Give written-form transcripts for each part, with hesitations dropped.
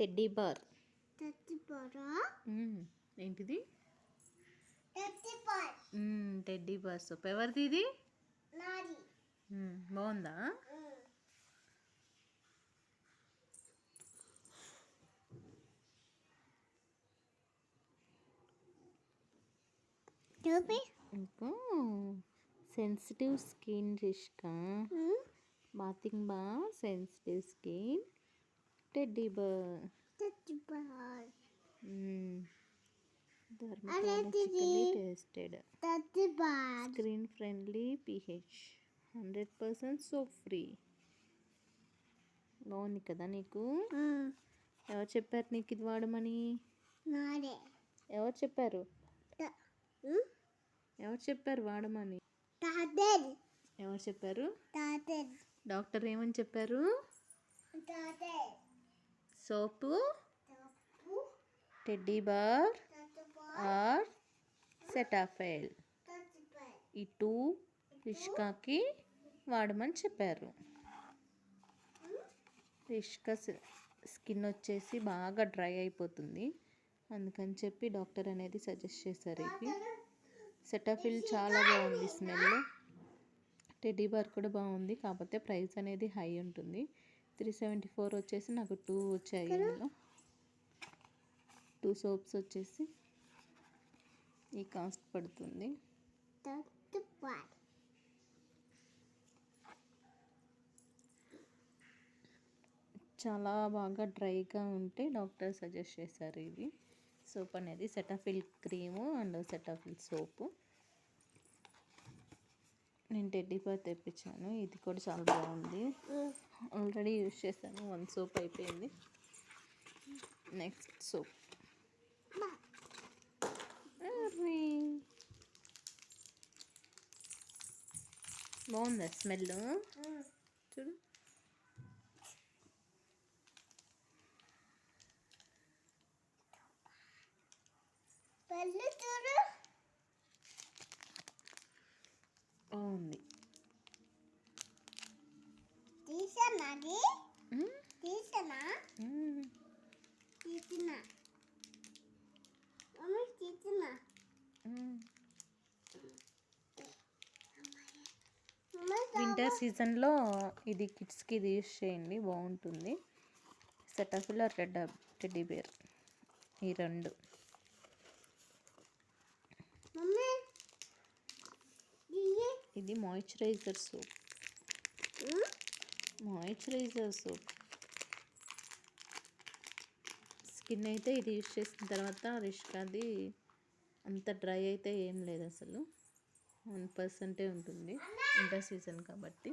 Teddy bar. ఏంటిది? Teddy bar soap. ఎవరిది ఇది? బాగుందా? ఇంకా sensitive skin Rishka, bathing bar sensitive skin teddy bar. Dermatologically tested, screen friendly, pH 100% soap free. బాగుంది కదా నీకు? ఎవరు చెప్పారు నీకు ఇది వాడమని? ఎవరు చెప్పారు? ఎవరు చెప్పారు వాడమని? ఎవరు చెప్పారు? డాక్టర్ ఏమని చెప్పారు? సోపు టెడ్డీ బార్ ఆర్ సెటాఫైల్ ఈ 2 రిష్కాకి వాడమని చెప్పారు. రిష్కా స్కిన్ వచ్చేసి బాగా డ్రై అయిపోతుంది, అందుకని చెప్పి డాక్టర్ అనేది సజెస్ట్ చేశారు. ఇది సెటాఫిల్ చాలా బాగుంది స్మెల్. టెడ్డీ బార్ కూడా బాగుంది, కాకపోతే ప్రైస్ అనేది హై ఉంటుంది. 374 వచ్చేసి నాకు 2 వచ్చాయి. ఇందులో 2 సోప్స్ వచ్చేసి ఈ కాస్ట్ పడుతుంది. చాలా బాగా డ్రైగా ఉంటే డాక్టర్ సజెస్ట్ చేశారు ఇది సోప్ అనేది. సెటాఫిల్ క్రీము అండ్ సెటాఫిల్ సోపు. నేను టెడ్డీ బార్ తెప్పించాను, ఇది కూడా చాలా బాగుంది. ఆల్రెడీ యూజ్ చేశాను, 1 సోప్ అయిపోయింది. Next soap. బాగుందా స్మెల్? చూడు. బాగుంది. వింటర్ సీజన్లో ఇది కిడ్స్కి ఇది యూస్ చేయండి, బాగుంటుంది. సెటాఫిల్ ఆర్ టెడ్డీ బేర్, ఈ 2. ఇది మాయిశ్చరైజర్ సోప్. స్కిన్ అయితే ఇది యూస్ చేసిన తర్వాత రిష్కాది అంత డ్రై అయితే ఏం లేదు, అసలు 1% ఉంటుంది, వింటర్ సీజన్ కాబట్టి.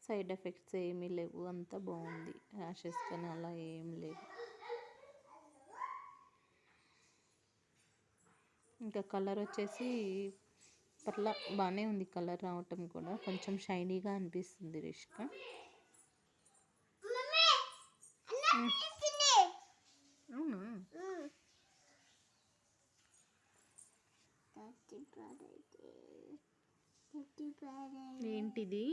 సైడ్ ఎఫెక్ట్స్ ఏమీ లేవు, అంతా బాగుంది. ర్యాషెస్ కానీ అలా ఏం లేవు. ఇంకా కలర్ వచ్చేసి పర్లా బాగానే ఉంది, కలర్ రావటం కూడా కొంచెం షైనీగా అనిపిస్తుంది రిష్కా. అవునా? ఏంటిది?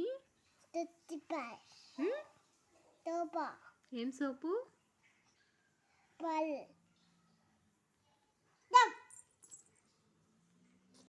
ఏం సోపు?